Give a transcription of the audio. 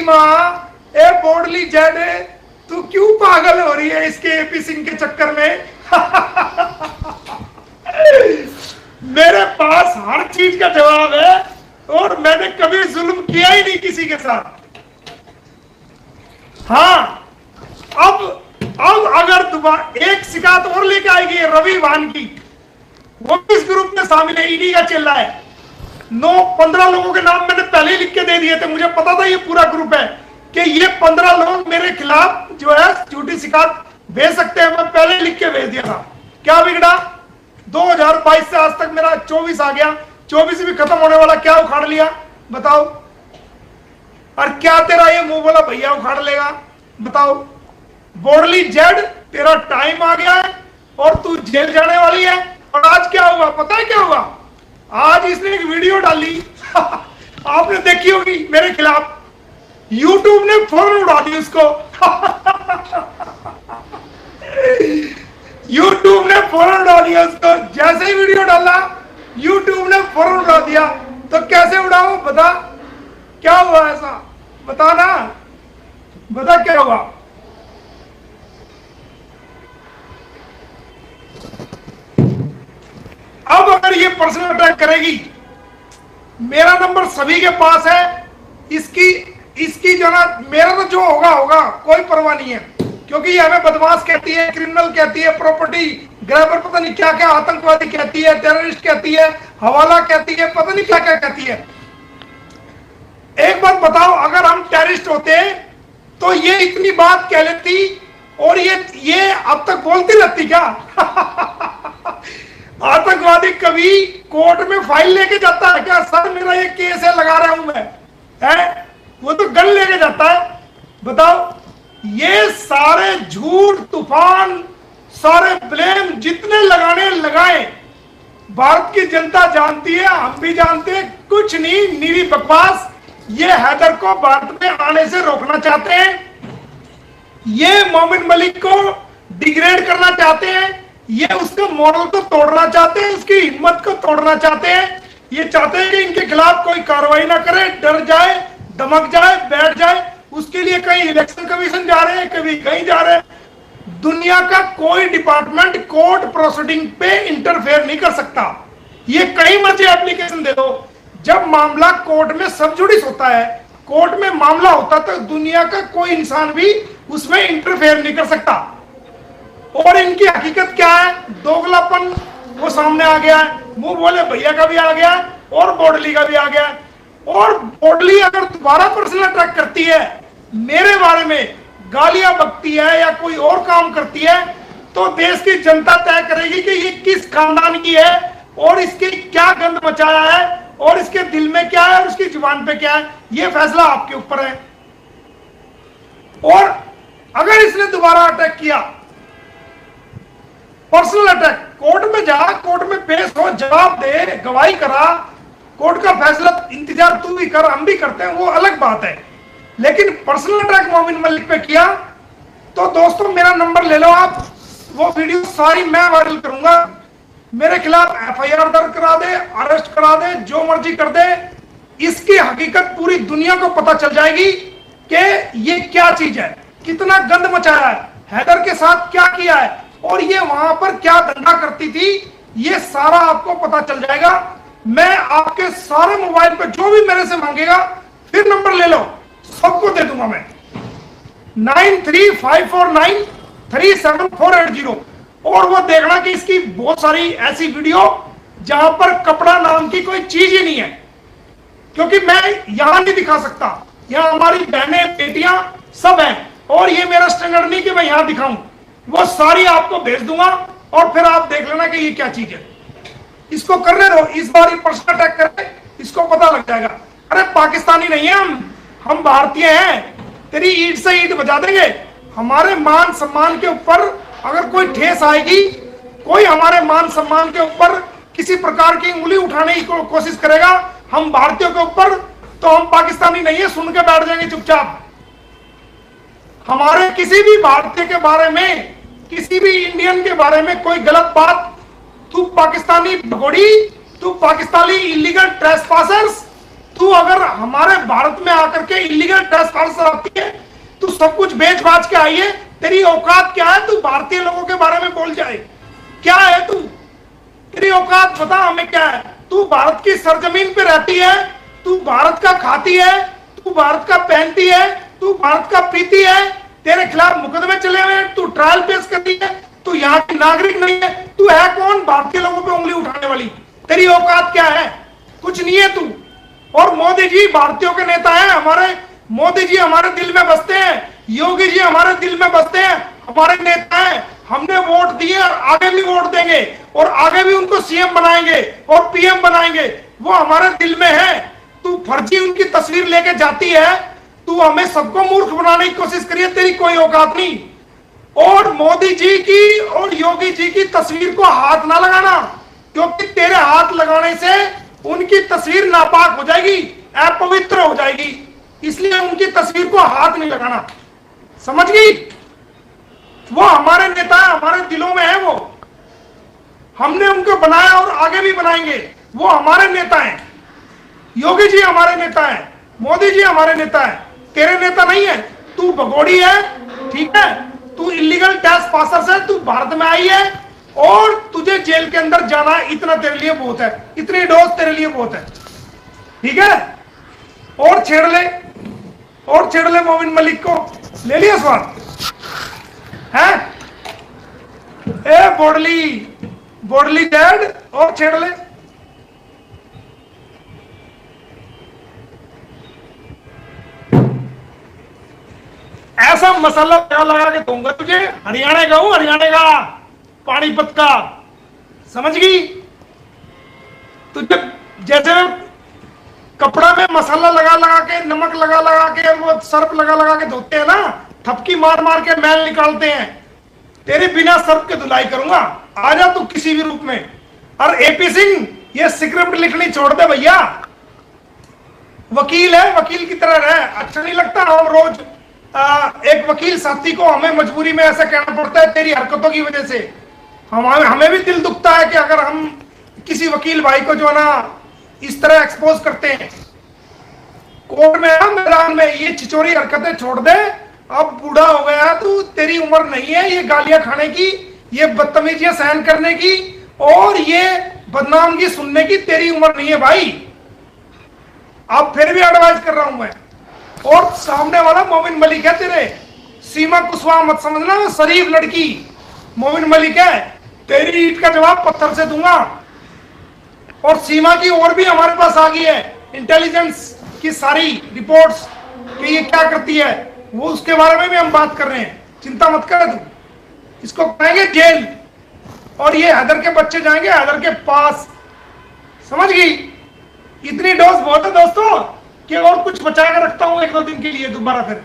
माँ, ए बोडली जेड, तू क्यों पागल हो रही है इसके एपी सिंह के चक्कर में? मेरे पास हर चीज का जवाब है और मैंने कभी जुल्म किया ही नहीं किसी के साथ। हाँ, अब अगर दोबारा एक शिकायत और लेके आएगी रवि वान की, वो इस ग्रुप में शामिल है, ईडी का चेला है। 15 लोगों के नाम मैंने पहले ही लिख के दे दिए थे, मुझे पता था ये पूरा ग्रुप है कि ये 15 लोग मेरे खिलाफ जो है झूठी शिकायत भेज सकते हैं। मैं पहले लिख के भेज दिया था। क्या बिगड़ा? 2022 से आज तक मेरा 24 आ गया, 24 भी खत्म होने वाला, क्या उखाड़ लिया बताओ? और क्या तेरा ये मुंह बोला भैया उखाड़ लेगा? बताओ। बोडली जेड, तेरा टाइम आ गया है और तू जेल जाने वाली है। और आज क्या हुआ पता है? क्या हुआ आज? इसने एक वीडियो डाली आपने देखी होगी मेरे खिलाफ, यूट्यूब ने फौरन उड़ा दी उसको। यूट्यूब ने फौरन उड़ा दिया उसको। जैसे ही वीडियो डाला यूट्यूब ने फौरन उड़ा दिया। तो कैसे उड़ाओ बता? क्या हुआ ऐसा बता ना, बता क्या हुआ? अब अगर ये पर्सनल अटैक करेगी, मेरा नंबर सभी के पास है, इसकी जो ना, मेरा तो जो होगा होगा, कोई परवाह नहीं है। क्योंकि ये हमें बदमाश कहती है, क्रिमिनल कहती है, प्रॉपर्टी ग्रैबर पता नहीं क्या क्या, आतंकवादी कहती है, टेररिस्ट कहती है, हवाला कहती है, पता नहीं क्या क्या कहती है। एक बात बताओ, अगर हम टेररिस्ट होते तो ये इतनी बात कह लेती और ये अब तक बोलती रहती क्या? आतंकवादी कभी कोर्ट में फाइल लेके जाता है क्या? सर मेरा ये केस है, लगा रहा हूं मैं, है? वो तो गन लेके जाता है। बताओ, ये सारे झूठ तूफान, सारे ब्लेम जितने लगाने लगाए, भारत की जनता जानती है, हम भी जानते हैं, कुछ नहीं, निरी बकवास। ये हैदर को भारत में आने से रोकना चाहते हैं, ये मोमिन मलिक को डिग्रेड करना चाहते हैं, ये उसका मॉडल को तोड़ना चाहते हैं, उसकी हिम्मत को तोड़ना चाहते हैं। ये चाहते हैं कि इनके खिलाफ कोई कार्रवाई ना करे, डर जाए, दमक जाए, बैठ जाए। उसके लिए कहीं इलेक्शन कमीशन जा रहे हैं, कभी कहीं जा रहे हैं। दुनिया का कोई डिपार्टमेंट कोर्ट प्रोसीडिंग पे इंटरफेयर नहीं कर सकता। ये कहीं मर्जी एप्लीकेशन दे दो, जब मामला कोर्ट में सब जुडिस होता है, कोर्ट में मामला होता तो दुनिया का कोई इंसान भी उसमें इंटरफेयर नहीं कर सकता। और इनकी हकीकत क्या है? दोगलापन वो सामने आ गया है। मुंह बोले भैया का भी आ गया और बोडली का भी आ गया। और बोडली अगर दोबारा पर्सनल अटैक करती है, मेरे बारे में गालियां बकती है या कोई और काम करती है, तो देश की जनता तय करेगी कि ये किस खानदान की है और इसके क्या गंद मचाया है और इसके दिल में क्या है और उसकी जुबान पे क्या है। ये फैसला आपके ऊपर है। और अगर इसने दोबारा अटैक किया, पर्सनल अटैक, कोर्ट में जा, कोर्ट में पेश हो, जवाब दे, गवाही करा, कोर्ट का फैसला इंतजार तू भी कर, हम भी करते हैं, वो अलग बात है। लेकिन पर्सनल अटैक मोमिन मलिक पे किया तो दोस्तों मेरा नंबर ले लो आप, वो वीडियो सारी मैं वायरल करूंगा, मेरे खिलाफ एफआईआर दर्ज करा दे, अरेस्ट करा दे, जो मर्जी कर दे। इसकी हकीकत पूरी दुनिया को पता चल जाएगी कि ये क्या चीज है, कितना गंद मचाया है, हैदर के साथ क्या किया है और ये वहां पर क्या धंधा करती थी, ये सारा आपको पता चल जाएगा। मैं आपके सारे मोबाइल पे जो भी मेरे से मांगेगा, फिर नंबर ले लो, सबको दे दूंगा मैं। 9354937480। और वो देखना कि इसकी बहुत सारी ऐसी वीडियो जहां पर कपड़ा नाम की कोई चीज ही नहीं है, क्योंकि मैं यहां नहीं दिखा सकता। यहां हमारी बहनें बेटियां सब हैं और ये मेरा स्टैंडर्ड नहीं कि मैं यहां दिखाऊं। वो सारी आपको भेज दूंगा और फिर आप देख लेना कि ये क्या चीज है। इसको करने दो, इस बार ही पर्सनल अटैक करे, इसको पता लग जाएगा। अरे पाकिस्तानी नहीं है हम भारतीय हैं। तेरी ईंट से ईंट बजा देंगे। हमारे मान सम्मान के ऊपर अगर कोई ठेस आएगी, कोई हमारे मान सम्मान के ऊपर किसी प्रकार की उंगली उठाने की कोशिश करेगा हम भारतीयों के ऊपर, तो हम पाकिस्तानी नहीं है, सुन के बैठ जाएंगे चुपचाप। हमारे किसी भी भारतीय के बारे में, किसी भी इंडियन के बारे में कोई गलत बात, तू पाकिस्तानी भगोड़ी, तू पाकिस्तानी इलीगल ट्रेसपासर्स, तू अगर हमारे भारत में आकर के इलीगल ट्रेसपासर आती है, तू सब कुछ बेच बाच के आई है, तेरी औकात क्या है? तू भारतीय लोगों के बारे में बोल जाए, क्या है तू? तेरी औकात बता हमें क्या है? तू भारत की सरजमीन पे रहती है, तू भारत का खाती है, तू भारत का पहनती है, तू भारत का पीती है, तेरे खिलाफ मुकदमे चले हुए हैं, तू ट्रायल पेश करती है, तू यहाँ की नागरिक नहीं है, तू है कौन भारतीय लोगों पे उंगली उठाने वाली? तेरी औकात क्या है? कुछ नहीं है तू। और मोदी जी भारतीयों के नेता हैं, हमारे मोदी जी हमारे दिल में बसते हैं, योगी जी हमारे दिल में बसते हैं, हमारे नेता हैं, हमने वोट दिए और आगे भी वोट देंगे और आगे भी उनको सीएम बनाएंगे और पीएम बनाएंगे, वो हमारे दिल में है। तू फर्जी उनकी तस्वीर लेके जाती है, तू हमें सबको मूर्ख बनाने की कोशिश करिए, तेरी कोई औकात नहीं। और मोदी जी की और योगी जी की तस्वीर को हाथ ना लगाना, क्योंकि तेरे हाथ लगाने से उनकी तस्वीर नापाक हो जाएगी, अपवित्र हो जाएगी, इसलिए उनकी तस्वीर को हाथ नहीं लगाना, समझ गई? वो हमारे नेता है, हमारे दिलों में है वो, हमने उनको बनाया और आगे भी बनाएंगे, वो हमारे नेता हैं। योगी जी हमारे नेता हैं, मोदी जी हमारे नेता हैं, तेरे नेता नहीं है। तू भगोड़ी है, ठीक है, तू इलीगल टैक्स पासर से तू भारत में आई है और तुझे जेल के अंदर जाना, इतना तेरे लिए बहुत है, इतनी डोज तेरे लिए बहुत है, ठीक है? और छेड़ ले मोमिन मलिक को, ले लिया स्वाद है? ए बोडली डेड, और छेड़ ले। ऐसा मसाला लगा के दूंगा तुझे, हरियाणा का हूं, हरियाणा का, पानीपत का, समझ गई? तुझे जैसे कपड़ा में मसाला लगा के, नमक लगा के, वो सर्फ लगा के धोते हैं ना, थपकी मार के मैल निकालते हैं, तेरे बिना सर्फ के धुलाई करूंगा, आजा तू किसी भी रूप में। और एपी सिंह, ये स्क्रिप्ट लिखनी छोड़ दे भैया, वकील है, वकील की तरह रहे, अच्छा नहीं लगता हम रोज एक वकील साथी को हमें मजबूरी में ऐसा कहना पड़ता है तेरी हरकतों की वजह से। हमें भी दिल दुखता है कि अगर हम किसी वकील भाई को जो है ना इस तरह एक्सपोज करते हैं कोर्ट में, मैदान में, ये छिचोरी हरकतें छोड़ दे, अब बूढ़ा हो गया तू, तेरी उम्र नहीं है ये गालियां खाने की, ये बदतमीजियां सहन करने की और ये बदनामगी सुनने की, तेरी उम्र नहीं है भाई। अब फिर भी एडवाइस कर रहा हूं मैं। और सामने वाला मोमिन मलिक है तेरे, सीमा कुशवाहा मत समझना, शरीफ लड़की मोमिन मलिक है, तेरी ईंट का जवाब पत्थर से दूंगा। और सीमा की और भी हमारे पास आ गई है इंटेलिजेंस की सारी रिपोर्ट्स कि ये क्या करती है, वो उसके बारे में भी हम बात कर रहे हैं, चिंता मत कर तू। इसको कहेंगे जेल और ये हैदर के बच्चे जाएंगे हैदर के पास, समझ गई? इतनी डोज बहुत है दोस्तों कि और कुछ बचा के रखता हूं एक दो दिन के लिए दोबारा फिर।